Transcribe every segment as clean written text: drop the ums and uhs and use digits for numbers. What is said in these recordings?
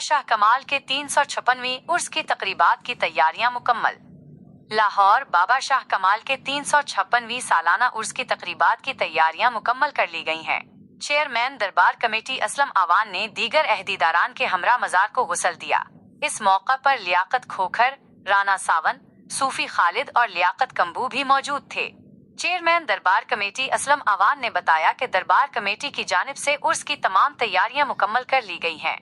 शाह कमाल के 356वीं उर्स की तकरीबात की तैयारियां मुकम्मल। लाहौर। बाबा शाह कमाल के 356वीं सालाना उर्स की तकरीबात की तैयारियां मुकम्मल कर ली गई हैं। चेयरमैन दरबार कमेटी असलम आवान ने दीगर अहदीदारान के हमरा मज़ार को गुस्ल दिया। इस मौका पर लियाकत खोखर, राना सावन, सूफी खालिद और लियाकत कम्बू भी मौजूद थे। चेयरमैन दरबार कमेटी असलम आवान ने बताया कि दरबार कमेटी की जानिब से उर्स की तमाम तैयारियां मुकम्मल कर ली गई हैं।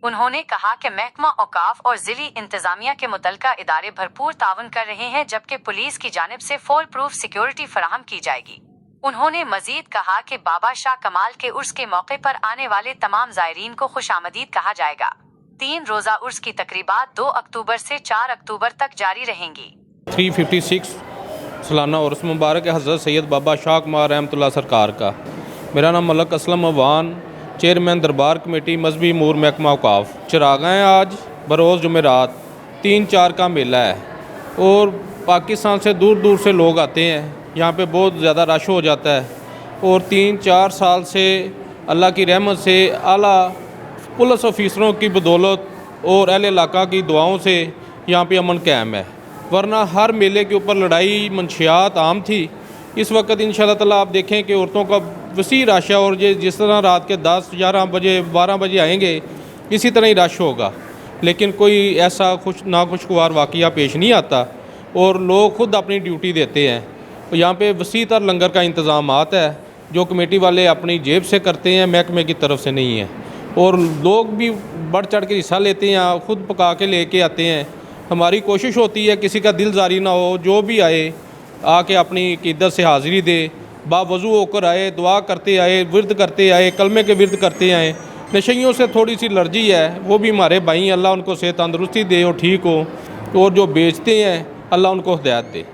उन्होंने कहा कि महकमा औकाफ और जिली इंतजामिया के मुतल्लिका इदारे भरपूर ताउन कर रहे हैं, जबकि पुलिस की जानिब से फुल प्रूफ सिक्योरिटी फराहम की जाएगी। उन्होंने मजीद कहा कि बाबा शाह कमाल के उर्स के मौके पर आने वाले तमाम ज़ायरीन को खुशामदीद कहा जाएगा। 3 रोज़ा उर्स की तकरीबात 2 अक्टूबर से 4 अक्टूबर तक जारी रहेंगी। 356 सालाना उर्स मुबारक हज़रत सैयद बाबा शाह कमाल रहमतुल्लाह सरकार का। मेरा नाम मलक असलम अवान, चेयरमैन दरबार कमेटी मजहबी अमूर महकमा औकाफ। चिरागाएँ आज बरोज़ जुमेरात 3-4 का मेला है और पाकिस्तान से दूर दूर से लोग आते हैं। यहाँ पे बहुत ज़्यादा रश हो जाता है और 3-4 साल से अल्लाह की रहमत से आला पुलिस ऑफिसरों की बदौलत और अहले इलाका की दुआओं से यहाँ पे अमन कायम है, वरना हर मेले के ऊपर लड़ाई मंशियात आम थी। इस वक्त इंशाअल्लाह ताला आप देखें कि औरतों का वसी रश है और ये जिस तरह रात के 10-11 बजे 12 बजे आएंगे इसी तरह ही रश होगा, लेकिन कोई ऐसा नाखुशगवार वाक़या पेश नहीं आता और लोग ख़ुद अपनी ड्यूटी देते हैं। यहाँ पे वसी तर लंगर का इंतज़ामात है जो कमेटी वाले अपनी जेब से करते हैं, महकमे की तरफ से नहीं है, और लोग भी बढ़ चढ़ के हिस्सा लेते हैं, ख़ुद पका के लेके आते हैं। हमारी कोशिश होती है किसी का दिल जारी ना हो, जो भी आए आके अपनी अक़ीदत से हाज़िरी दे, बावज़ू होकर आए, दुआ करते आए, विर्द करते आए, कलमे के विर्द करते आए। नशइयों से थोड़ी सी एलर्जी है, वो भी हमारे भाई, अल्लाह उनको सेहत तंदरुस्ती दे और ठीक हो, और जो बेचते हैं अल्लाह उनको हिदायत दे।